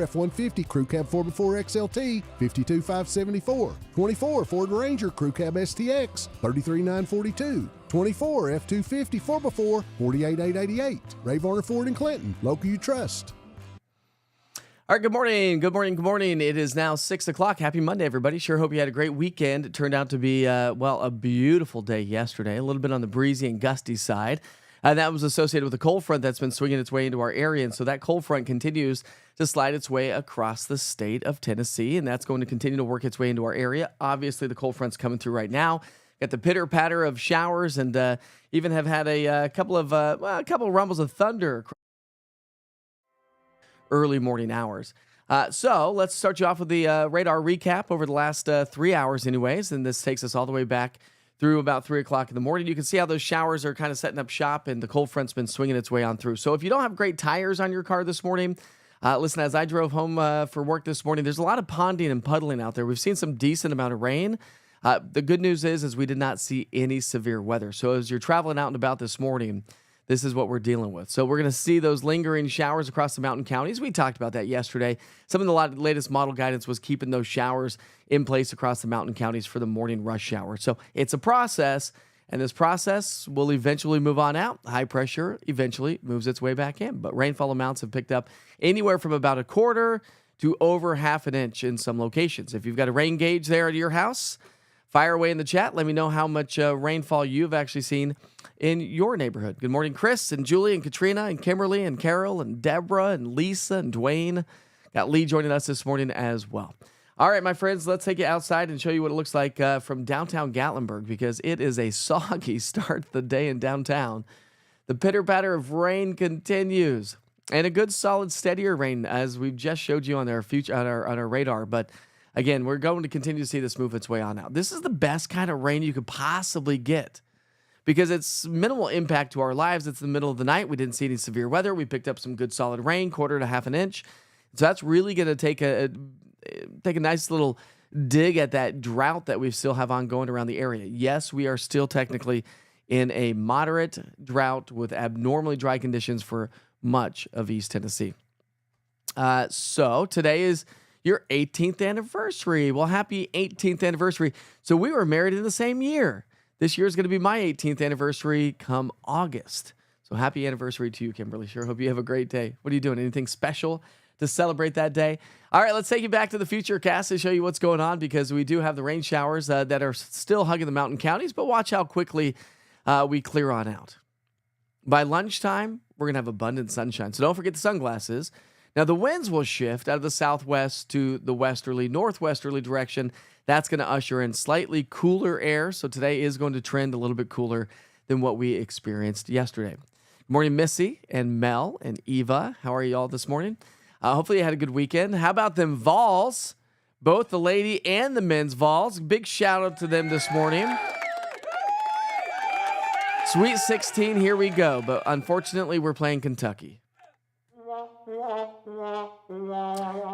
F-150 Crew Cab 4x4 XLT, $52,574. 24 Ford Ranger Crew Cab STX, $33,942. 24 F-250 4x4, $48,888. Ray Varner Ford in Clinton, local you trust. All right, good morning. Good morning. Good morning. It is now 6 o'clock. Happy Monday, everybody. Sure hope you had a great weekend. It turned out to be, a beautiful day yesterday, a little bit on the breezy and gusty side. That was associated with a cold front that's been swinging its way into our area. And so that cold front continues to slide its way across the state of Tennessee, and that's going to continue to work its way into our area. Obviously, the cold front's coming through right now. Got the pitter-patter of showers, and even have had a couple of rumbles of thunder early morning hours. So let's start you off with the radar recap over the last 3 hours anyways, and this takes us all the way back through about 3 o'clock in the morning. You can see how those showers are kind of setting up shop, and the cold front's been swinging its way on through. So if you don't have great tires on your car this morning, listen, as I drove home for work this morning, there's a lot of ponding and puddling out there. We've seen some decent amount of rain. The good news is we did not see any severe weather. So as you're traveling out and about this morning, this is what we're dealing with. So we're going to see those lingering showers across the mountain counties. We talked about that yesterday. Some of the latest model guidance was keeping those showers in place across the mountain counties for the morning rush shower. So it's a process, and this process will eventually move on out. High pressure eventually moves its way back in. But rainfall amounts have picked up anywhere from about a quarter to over half an inch in some locations. If you've got a rain gauge there at your house, fire away in the chat. Let me know how much rainfall you've actually seen in your neighborhood. Good morning, Chris and Julie and Katrina and Kimberly and Carol and Deborah and Lisa and Dwayne. Got Lee joining us this morning as well. All right, my friends, let's take you outside and show you what it looks like from downtown Gatlinburg, because it is a soggy start to the day in downtown. The pitter-patter of rain continues, and a good, solid, steadier rain, as we've just showed you on our radar. But again, we're going to continue to see this move its way on out. This is the best kind of rain you could possibly get, because it's minimal impact to our lives. It's the middle of the night. We didn't see any severe weather. We picked up some good solid rain, quarter to half an inch. So that's really going to take a nice little dig at that drought that we still have ongoing around the area. Yes, we are still technically in a moderate drought with abnormally dry conditions for much of East Tennessee. So today is your 18th anniversary. Well, happy 18th anniversary. So we were married in the same year. This year is going to be my 18th anniversary come August. So happy anniversary to you, Kimberly. Sure hope you have a great day. What are you doing? Anything special to celebrate that day? All right, let's take you back to the future cast to show you what's going on, because we do have the rain showers that are still hugging the mountain counties, but watch how quickly we clear on out. By lunchtime, we're going to have abundant sunshine. So don't forget the sunglasses. Now, the winds will shift out of the southwest to the northwesterly direction. That's going to usher in slightly cooler air. So today is going to trend a little bit cooler than what we experienced yesterday. Good morning, Missy and Mel and Eva. How are you all this morning? Hopefully you had a good weekend. How about them Vols? Both the lady and the men's Vols. Big shout out to them this morning. Sweet 16, here we go. But unfortunately, we're playing Kentucky.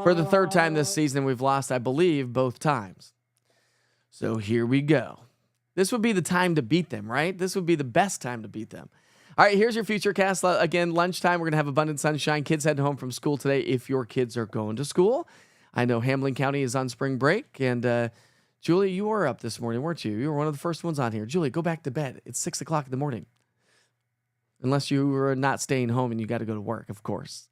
For the third time this season, we've lost, I believe, both times. So here we go. This would be the time to beat them, right? This would be the best time to beat them. All right, here's your future cast. Again, lunchtime, we're going to have abundant sunshine. Kids heading home from school today if your kids are going to school. I know Hamlin County is on spring break. And Julie, you were up this morning, weren't you? You were one of the first ones on here. Julie, go back to bed. It's 6 o'clock in the morning. Unless you were not staying home and you got to go to work, of course.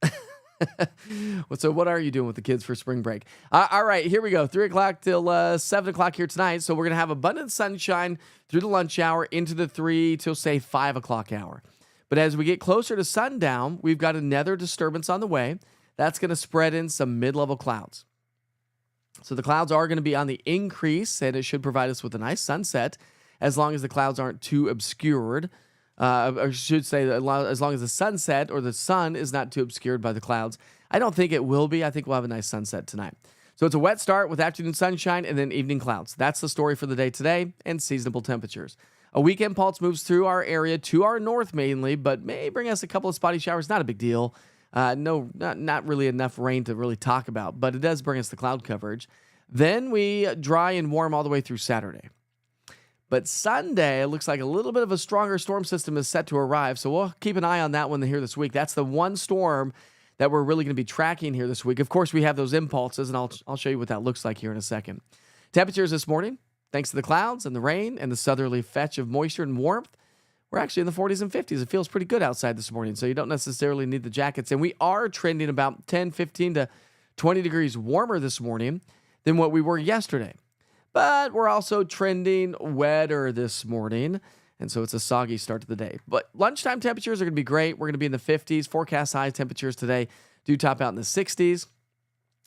So what are you doing with the kids for spring break? All right, here we go. 3 o'clock till 7 o'clock here tonight. So we're going to have abundant sunshine through the lunch hour into the 3 till, say, 5 o'clock hour. But as we get closer to sundown, we've got another disturbance on the way. That's going to spread in some mid-level clouds. So the clouds are going to be on the increase, and it should provide us with a nice sunset as long as the clouds aren't too obscured. I should say, as long as the sunset or the sun is not too obscured by the clouds. I don't think it will be. I think we'll have a nice sunset tonight. So it's a wet start with afternoon sunshine and then evening clouds. That's the story for the day today, and seasonable temperatures. A weekend pulse moves through our area to our north mainly, but may bring us a couple of spotty showers. Not a big deal. Not really enough rain to really talk about, but it does bring us the cloud coverage. Then we dry and warm all the way through Saturday. But Sunday, it looks like a little bit of a stronger storm system is set to arrive, so we'll keep an eye on that one here this week. That's the one storm that we're really going to be tracking here this week. Of course, we have those impulses, and I'll show you what that looks like here in a second. Temperatures this morning, thanks to the clouds and the rain and the southerly fetch of moisture and warmth, we're actually in the 40s and 50s. It feels pretty good outside this morning, so you don't necessarily need the jackets. And we are trending about 10, 15 to 20 degrees warmer this morning than what we were yesterday. But we're also trending wetter this morning, and so it's a soggy start to the day. But lunchtime temperatures are going to be great. We're going to be in the 50s. Forecast high temperatures today do top out in the 60s.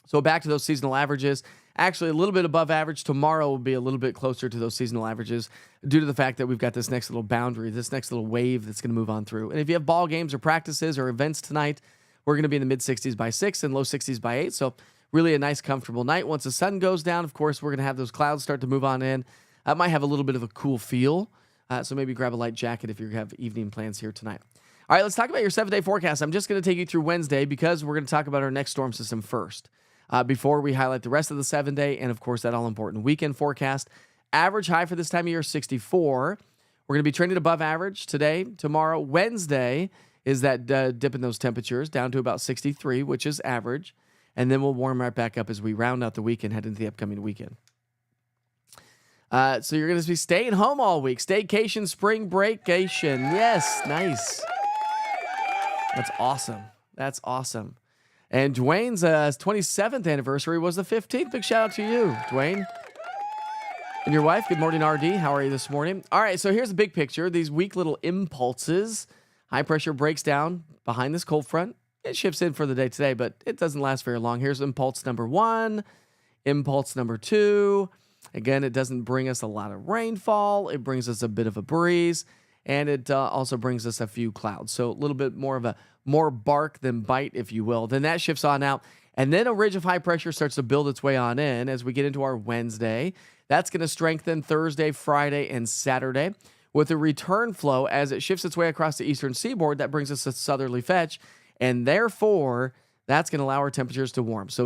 So back to those seasonal averages. Actually, a little bit above average. Tomorrow will be a little bit closer to those seasonal averages due to the fact that we've got this next little boundary, this next little wave that's going to move on through. And if you have ball games or practices or events tonight, we're going to be in the mid-60s by 6 and low 60s by 8. So really a nice, comfortable night. Once the sun goes down, of course, we're going to have those clouds start to move on in. It might have a little bit of a cool feel. So maybe grab a light jacket if you have evening plans here tonight. All right, let's talk about your 7-day forecast. I'm just going to take you through Wednesday because we're going to talk about our next storm system first. Before we highlight the rest of the 7-day and, of course, that all-important weekend forecast. Average high for this time of year, 64. We're going to be trending above average today, tomorrow. Wednesday is that dip in those temperatures down to about 63, which is average. And then we'll warm right back up as we round out the week and head into the upcoming weekend. So you're going to be staying home all week. Staycation, spring breakation. Yes, nice. That's awesome. That's awesome. And Dwayne's 27th anniversary was the 15th. Big shout out to you, Dwayne. And your wife, good morning, RD. How are you this morning? All right, so here's the big picture. These weak little impulses. High pressure breaks down behind this cold front. It shifts in for the day today, but it doesn't last very long. Here's impulse number 1, impulse number 2. Again, it doesn't bring us a lot of rainfall. It brings us a bit of a breeze, and it also brings us a few clouds. So a little bit more bark than bite, if you will. Then that shifts on out, and then a ridge of high pressure starts to build its way on in as we get into our Wednesday. That's going to strengthen Thursday, Friday, and Saturday with a return flow as it shifts its way across the eastern seaboard. That brings us a southerly fetch, and therefore that's going to allow our temperatures to warm. So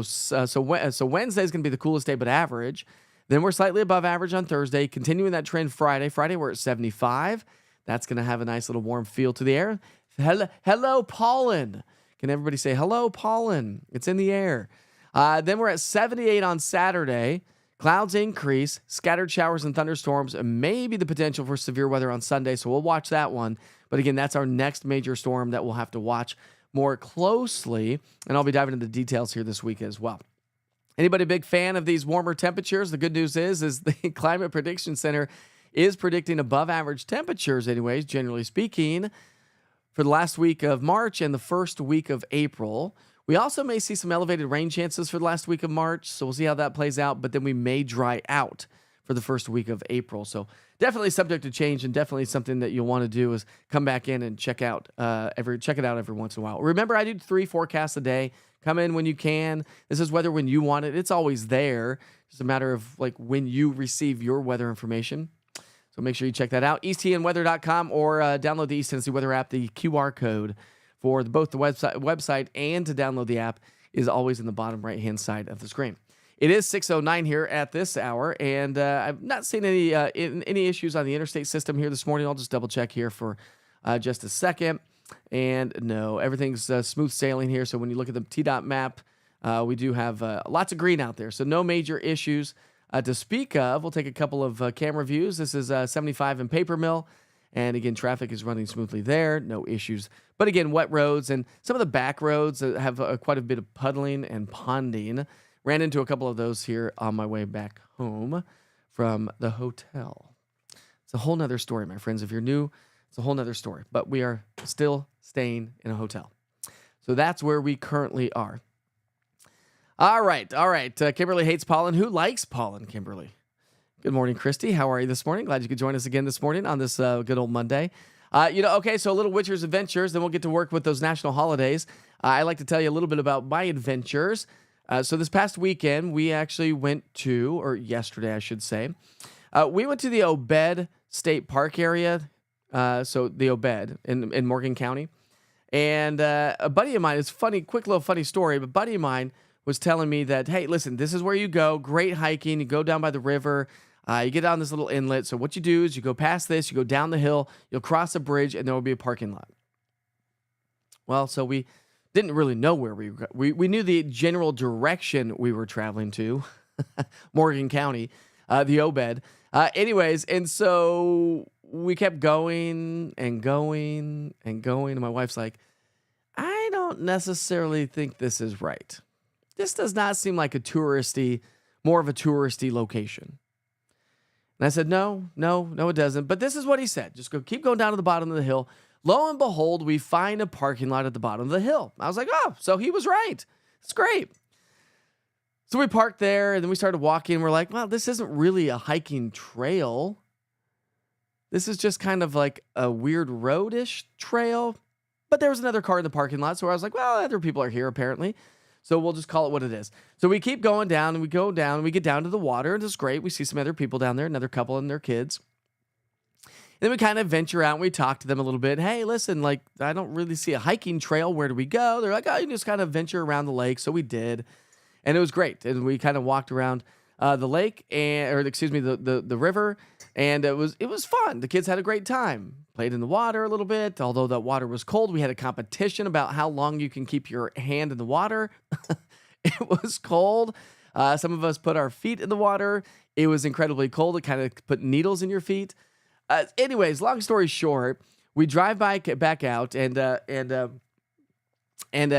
Wednesday is going to be the coolest day, but average. Then we're slightly above average on Thursday, continuing that trend Friday. Friday, we're at 75. That's going to have a nice little warm feel to the air. Hello, pollen. Can everybody say hello, pollen? It's in the air. Then we're at 78 on Saturday. Clouds increase, scattered showers and thunderstorms, and maybe the potential for severe weather on Sunday. So we'll watch that one. But again, that's our next major storm that we'll have to watch more closely. And I'll be diving into the details here this week as well. Anybody a big fan of these warmer temperatures? The good news is the Climate Prediction Center is predicting above average temperatures anyways, generally speaking, for the last week of March and the first week of April. We also may see some elevated rain chances for the last week of March, so we'll see how that plays out, but then we may dry out for the first week of April. So definitely subject to change, and definitely something that you'll want to do is come back in and check it out every once in a while. Remember, I do 3 forecasts a day. Come in when you can. This is weather when you want it. It's always there. Just a matter of when you receive your weather information. So make sure you check that out. EastTNWeather.com or download the East Tennessee Weather app. The QR code for both the website and to download the app is always in the bottom right-hand side of the screen. It is 6:09 here at this hour, and I've not seen any issues on the interstate system here this morning. I'll just double-check here for just a second. And no, everything's smooth sailing here. So when you look at the TDOT map, we do have lots of green out there. So no major issues to speak of. We'll take a couple of camera views. This is 75 in Paper Mill. And again, traffic is running smoothly there. No issues. But again, wet roads and some of the back roads have quite a bit of puddling and ponding. Ran into a couple of those here on my way back home from the hotel. It's a whole nother story, my friends. If you're new, it's a whole nother story. But we are still staying in a hotel. So that's where we currently are. All right. Kimberly hates pollen. Who likes pollen, Kimberly? Good morning, Christy. How are you this morning? Glad you could join us again this morning on this good old Monday. Okay, so a little Witcher's adventures, then we'll get to work with those national holidays. I like to tell you a little bit about my adventures. So this past weekend, we actually went to, or yesterday, I should say, we went to the Obed State Park area, so the Obed in Morgan County. And a buddy of mine, it's funny, quick little funny story, but a buddy of mine was telling me that, hey, listen, this is where you go. Great hiking. You go down by the river. You get down this little inlet. So what you do is you go past this, you go down the hill, you'll cross a bridge, and there will be a parking lot. Well, so we Didn't really know where we knew the general direction we were traveling to, Morgan County, the Obed. Anyways, and so we kept going and going and going. And my wife's like, I don't necessarily think this is right. This does not seem like more of a touristy location. And I said, no, it doesn't. But this is what he said. Just keep going down to the bottom of the hill. Lo and behold, we find a parking lot at the bottom of the hill. I was like, oh, so he was right. It's great. So we parked there, and then we started walking. We're like, well, this isn't really a hiking trail. This is just kind of like a weird road-ish trail. But there was another car in the parking lot, so I was like, well, other people are here apparently. So we'll just call it what it is. So we keep going down, and we go down, and we get down to the water, and it's great. We see some other people down there, another couple and their kids. And then we kind of venture out, and we talk to them a little bit. Hey, listen, like, I don't really see a hiking trail. Where do we go? They're like, oh, you can just kind of venture around the lake. So we did, and it was great. And we kind of walked around the lake, the river, and it was fun. The kids had a great time. Played in the water a little bit. Although that water was cold, we had a competition about how long you can keep your hand in the water. It was cold. Some of us put our feet in the water. It was incredibly cold. It kind of put needles in your feet. Anyways, long story short, we drive back out, and a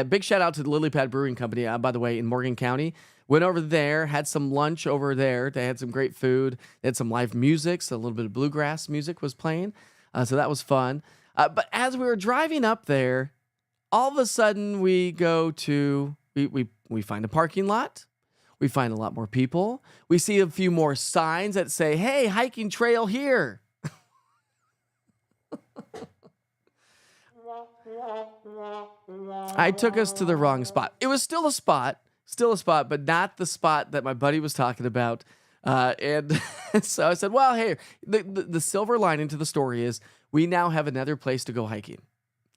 big shout out to the Lily Pad Brewing Company, by the way, in Morgan County. Went over there, had some lunch over there. They had some great food. They had some live music, so a little bit of bluegrass music was playing. So that was fun. But as we were driving up there, all of a sudden we find a parking lot. We find a lot more people. We see a few more signs that say, hey, hiking trail here. I took us to the wrong spot. It was still a spot, but not the spot that my buddy was talking about. And so I said, well, hey, the silver lining to the story is we now have another place to go hiking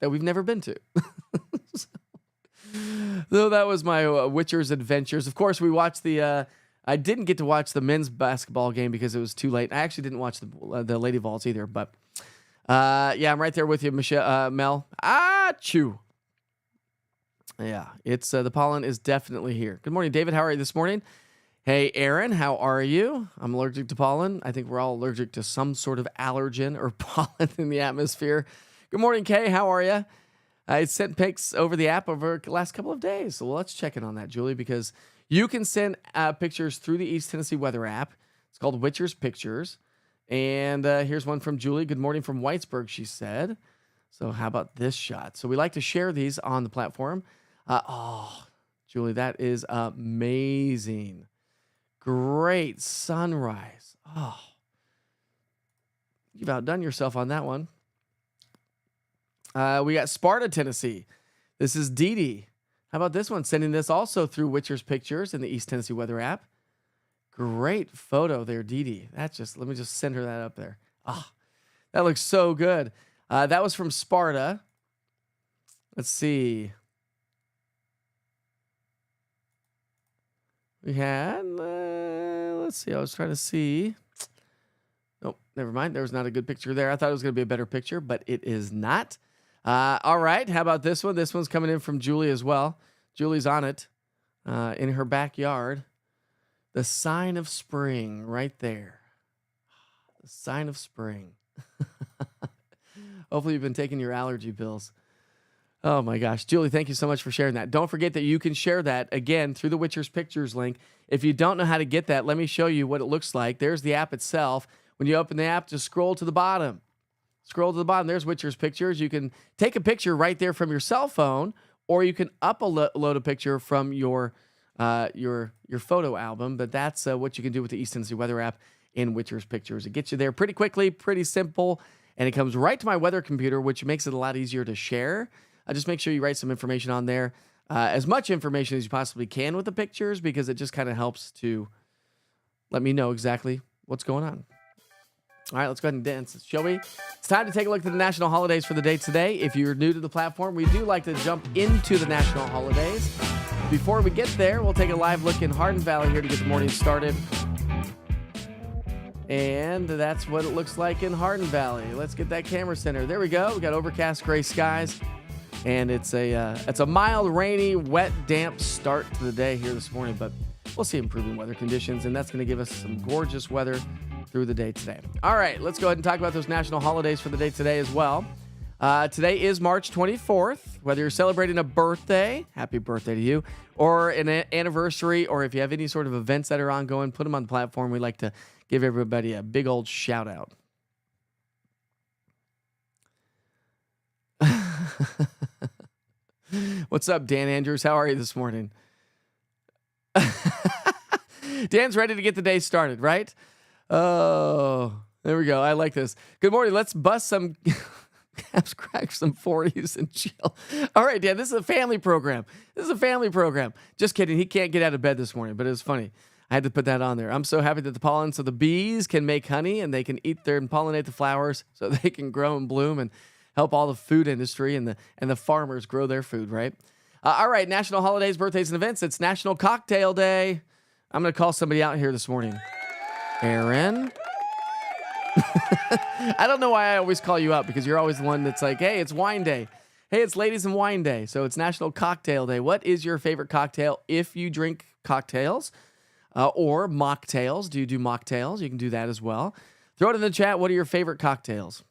that we've never been to. So that was my Witcher's adventures. Of course, we watched I didn't get to watch the men's basketball game because it was too late. I actually didn't watch the Lady Vols either, but yeah, I'm right there with you, Michelle, Mel. Achoo. Yeah, it's the pollen is definitely here. Good morning, David. How are you this morning? Hey, Aaron, how are you? I'm allergic to pollen. I think we're all allergic to some sort of allergen or pollen in the atmosphere. Good morning, Kay. How are you? I sent pics over the app over the last couple of days. So let's check in on that, Julie, because you can send pictures through the East Tennessee Weather app. It's called Witcher's Pictures. And here's one from Julie. Good morning from Whitesburg, she said. So how about this shot? So we like to share these on the platform. Julie, that is amazing. Great sunrise. Oh, you've outdone yourself on that one. We got Sparta, Tennessee. This is Dee Dee. How about this one? Sending this also through Witcher's Pictures in the East Tennessee Weather app. Great photo there, Dee Dee. Let me just send her that up there. That looks so good. That was from Sparta. Let's see. We had, let's see, I was trying to see. Nope, never mind. There was not a good picture there. I thought it was going to be a better picture, but it is not. All right, how about this one? This one's coming in from Julie as well. Julie's on it in her backyard. The sign of spring right there. The sign of spring. Hopefully you've been taking your allergy pills. Oh my gosh. Julie, thank you so much for sharing that. Don't forget that you can share that again through the Witcher's Pictures link. If you don't know how to get that, let me show you what it looks like. There's the app itself. When you open the app, just scroll to the bottom. Scroll to the bottom. There's Witcher's Pictures. You can take a picture right there from your cell phone, or you can upload a picture from your photo album. But that's what you can do with the East Tennessee Weather app in Witcher's Pictures. It gets you there pretty quickly, pretty simple, and it comes right to my weather computer, which makes it a lot easier to share. Just make sure you write some information on there, as much information as you possibly can with the pictures, because it just kind of helps to let me know exactly what's going on. All right, let's go ahead and dance, shall we? It's time to take a look at the national holidays for the day today. If you're new to the platform, we do like to jump into the national holidays. Before we get there, we'll take a live look in Hardin Valley here to get the morning started. And that's what it looks like in Hardin Valley. Let's get that camera center. There we go. We got overcast gray skies. And it's a mild, rainy, wet, damp start to the day here this morning, but we'll see improving weather conditions, and that's going to give us some gorgeous weather through the day today. All right, let's go ahead and talk about those national holidays for the day today as well. Today is March 24th. Whether you're celebrating a birthday, happy birthday to you, or an anniversary, or if you have any sort of events that are ongoing, put them on the platform. We like to give everybody a big old shout out. What's up, Dan Andrews? How are you this morning? Dan's ready to get the day started, right? Oh, there we go. I like this. Good morning. Let's bust some caps, crack some 40s, and chill. All right, Dan, this is a family program. Just kidding. He can't get out of bed this morning, but it was funny. I had to put that on there. I'm so happy that the pollens of the bees can make honey, and they can eat there and pollinate the flowers so they can grow and bloom and help all the food industry and the farmers grow their food, right? All right, national holidays, birthdays, and events. It's National Cocktail Day. I'm going to call somebody out here this morning. Aaron? I don't know why I always call you out, because you're always the one that's like, hey, it's wine day. Hey, it's ladies and wine day. So it's National Cocktail Day. What is your favorite cocktail if you drink cocktails or mocktails? Do you do mocktails? You can do that as well. Throw it in the chat. What are your favorite cocktails?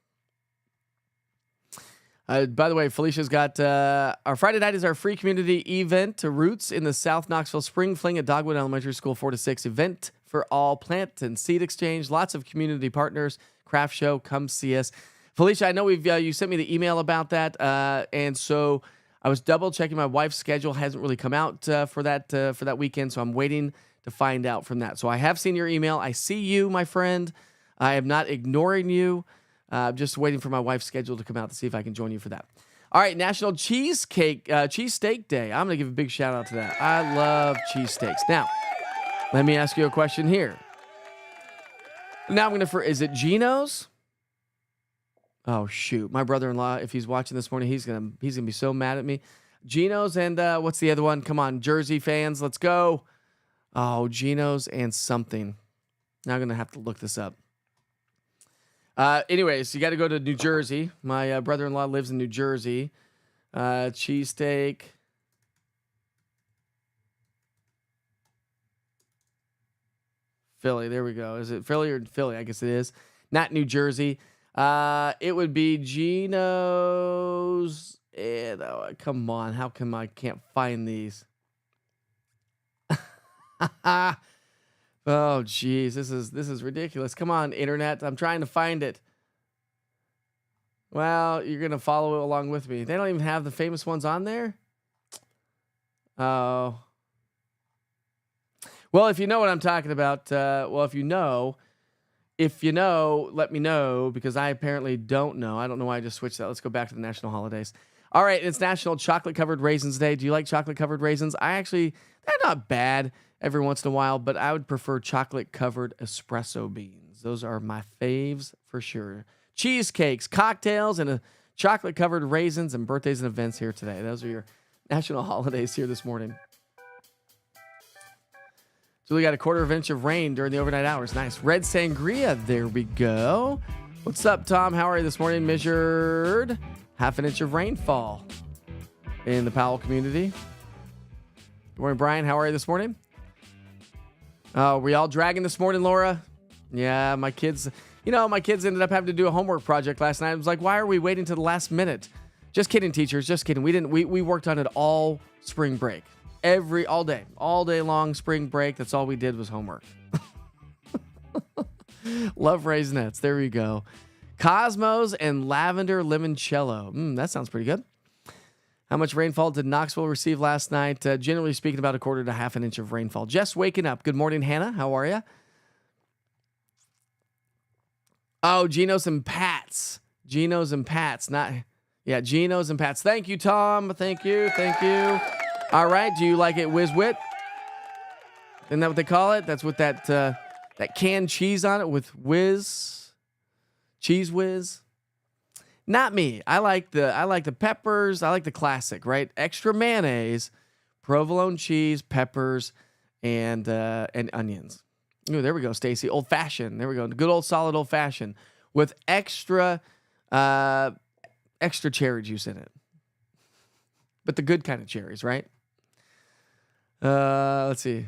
By the way, Felicia's got our Friday night is our free community event to Roots in the South Knoxville Spring Fling at Dogwood Elementary School, 4 to 6 event for all, plant and seed exchange, lots of community partners, craft show. Come see us. Felicia, I know you sent me the email about that, and so I was double checking. My wife's schedule hasn't really come out for that weekend, so I'm waiting to find out from that. So I have seen your email. I see you, my friend. I am not ignoring you. Just waiting for my wife's schedule to come out to see if I can join you for that. All right, National Cheesesteak Day. I'm going to give a big shout out to that. I love cheesesteaks. Now, let me ask you a question here. Now I'm going to, is it Geno's? Oh, shoot. My brother-in-law, if he's watching this morning, he's gonna be so mad at me. Geno's and what's the other one? Come on, Jersey fans, let's go. Oh, Geno's and something. Now I'm going to have to look this up. Anyways, you got to go to New Jersey. My brother-in-law lives in New Jersey. Cheesesteak. Philly, there we go. Is it Philly or Philly? I guess it is. Not New Jersey. It would be Geno's. Come on, how come I can't find these? Oh, geez, this is ridiculous. Come on, internet. I'm trying to find it. Well, you're going to follow it along with me. They don't even have the famous ones on there? Oh. Well, if you know what I'm talking about, if you know, let me know, because I apparently don't know. I don't know why I just switched that. Let's go back to the national holidays. All right, it's National Chocolate-Covered Raisins Day. Do you like chocolate-covered raisins? They're not bad every once in a while, but I would prefer chocolate-covered espresso beans. Those are my faves for sure. Cheesecakes, cocktails, and chocolate-covered raisins, and birthdays and events here today. Those are your national holidays here this morning. So we got a 1/4 inch of rain during the overnight hours. Nice. Red sangria. There we go. What's up, Tom? How are you this morning? Measured 1/2 inch of rainfall in the Powell community. Good morning, Brian. How are you this morning? We all dragging this morning, Laura? Yeah, my kids ended up having to do a homework project last night. I was like, why are we waiting to the last minute? Just kidding, teachers. Just kidding. We worked on it all spring break. All day long spring break. That's all we did was homework. Love Raisinets. There we go. Cosmos and lavender limoncello. That sounds pretty good. How much rainfall did Knoxville receive last night? Generally speaking, about 1/4 to 1/2 inch of rainfall. Just waking up. Good morning, Hannah. How are you? Oh, Geno's and Pat's. Geno's and Pat's. Geno's and Pat's. Thank you, Tom. Thank you. All right. Do you like it Whiz Wit? Isn't that what they call it? That's with that canned cheese on it with Whiz. Cheese Whiz. Not me. I like the peppers. I like the classic, right? Extra mayonnaise, provolone cheese, peppers, and onions. Ooh, there we go, Stacy. Old fashioned. There we go. Good old solid old fashioned with extra cherry juice in it. but the good kind of cherries, right? Let's see.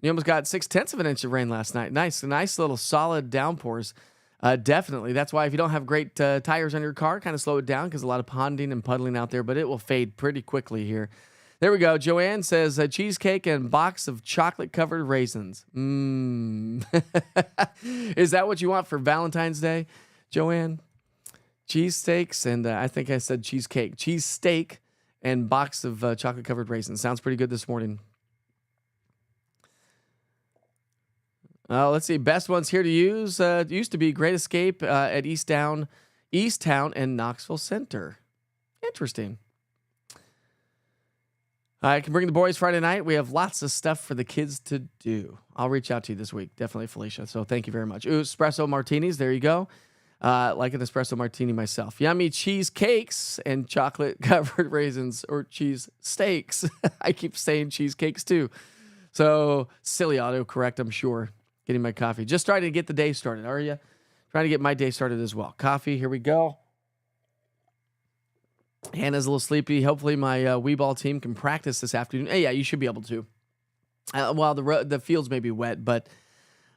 You almost got 0.6 of an inch of rain last night. Nice little solid downpours. Definitely. That's why if you don't have great tires on your car, kind of slow it down because a lot of ponding and puddling out there, but it will fade pretty quickly here. There we go. Joanne says cheesecake and box of chocolate-covered raisins. Is that what you want for Valentine's Day, Joanne? Cheesesteaks and I think I said cheesecake. Cheese steak and box of chocolate-covered raisins. Sounds pretty good this morning. Let's see. Best ones here to use. Used to be Great Escape at Easttown, and Knoxville Center. Interesting. I can bring the boys Friday night. We have lots of stuff for the kids to do. I'll reach out to you this week. Definitely, Felicia. So thank you very much. Ooh, espresso martinis. There you go. Like an espresso martini myself. Yummy cheesecakes and chocolate-covered raisins or cheese steaks. I keep saying cheesecakes too. So silly autocorrect, I'm sure. Getting my coffee. Just trying to get the day started, are you? Trying to get my day started as well. Coffee, here we go. Hannah's a little sleepy. Hopefully my wee ball team can practice this afternoon. Hey, yeah, you should be able to. Well, the fields may be wet, but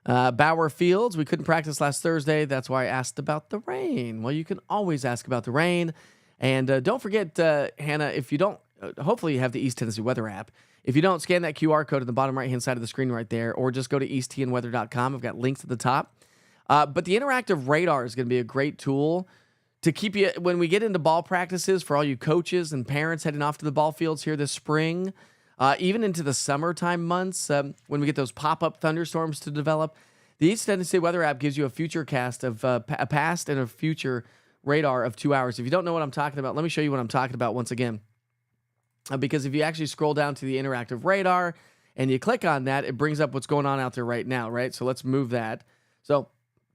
Bauer Fields, we couldn't practice last Thursday. That's why I asked about the rain. Well, you can always ask about the rain. And don't forget, Hannah, if you don't, hopefully you have the East Tennessee Weather app. If you don't, scan that QR code at the bottom right-hand side of the screen right there, or just go to easttnweather.com. I've got links at the top. But the interactive radar is going to be a great tool to keep you, when we get into ball practices, for all you coaches and parents heading off to the ball fields here this spring, even into the summertime months, when we get those pop-up thunderstorms to develop, the East Tennessee Weather app gives you a future cast of a past and a future radar of 2 hours. If you don't know what I'm talking about, let me show you what I'm talking about once again. Because if you actually scroll down to the interactive radar and you click on that, it brings up what's going on out there right now, right? So let's move that. So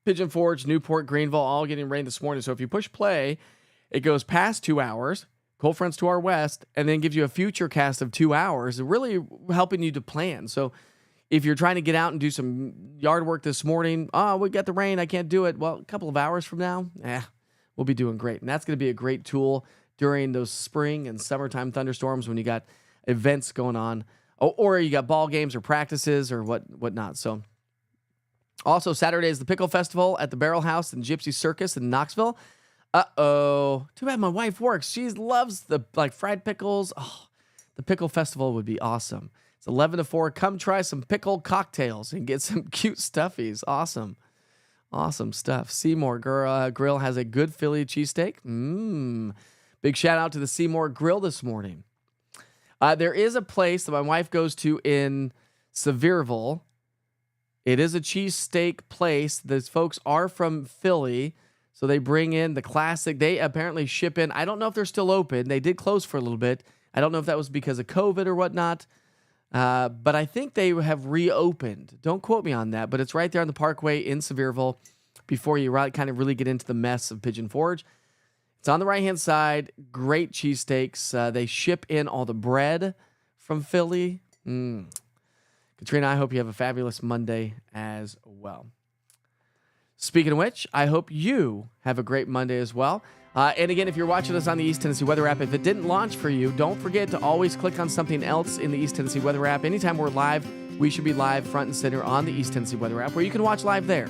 Pigeon Forge, Newport, Greenville, all getting rain this morning. So if you push play, it goes past 2 hours, cold fronts to our west, and then gives you a future cast of 2 hours, really helping you to plan. So if you're trying to get out and do some yard work this morning, we got the rain, I can't do it. Well, a couple of hours from now, we'll be doing great. And that's going to be a great tool during those spring and summertime thunderstorms when you got events going on, or you got ball games or practices or whatnot. So also Saturday is the Pickle Festival at the Barrel House and Gypsy Circus in Knoxville. Too bad my wife works. She loves the fried pickles. Oh, the Pickle Festival would be awesome. It's 11 to 4. Come try some pickle cocktails and get some cute stuffies. Awesome stuff. Seymour Grill has a good Philly cheesesteak. Big shout out to the Seymour Grill this morning. There is a place that my wife goes to in Sevierville. It is a cheesesteak place. Those folks are from Philly, so they bring in the classic. They apparently ship in. I don't know if they're still open. They did close for a little bit. I don't know if that was because of COVID or whatnot, but I think they have reopened. Don't quote me on that, but it's right there on the Parkway in Sevierville before you kind of really get into the mess of Pigeon Forge. It's on the right-hand side. Great cheesesteaks. They ship in all the bread from Philly. Katrina, I hope you have a fabulous Monday as well. Speaking of which, I hope you have a great Monday as well. And again, if you're watching us on the East Tennessee Weather app, if it didn't launch for you, don't forget to always click on something else in the East Tennessee Weather app. Anytime we're live, we should be live front and center on the East Tennessee Weather app, where you can watch live there.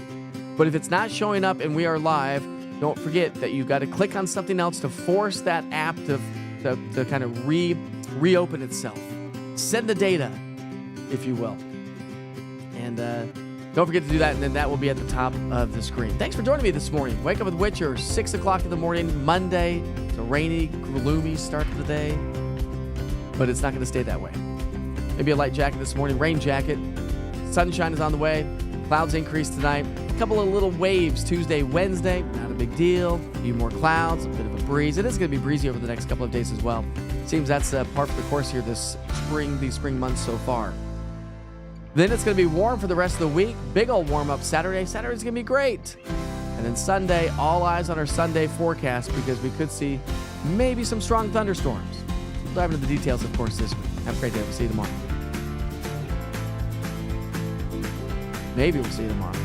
But if it's not showing up and we are live, don't forget that you've got to click on something else to force that app to kind of reopen itself. Send the data, if you will. And don't forget to do that, and then that will be at the top of the screen. Thanks for joining me this morning. Wake up with Witcher, 6 o'clock in the morning, Monday. It's a rainy, gloomy start to the day, but it's not going to stay that way. Maybe a light jacket this morning, rain jacket. Sunshine is on the way. Clouds increase tonight. A couple of little waves Tuesday, Wednesday. Not a big deal. A few more clouds, a bit of a breeze. It is going to be breezy over the next couple of days as well. Seems that's par for the course here these spring months so far. Then it's going to be warm for the rest of the week. Big old warm up Saturday. Saturday's going to be great. And then Sunday, all eyes on our Sunday forecast because we could see maybe some strong thunderstorms. We'll dive into the details, of course, this week. Have a great day. We'll see you tomorrow. Maybe we'll see you tomorrow.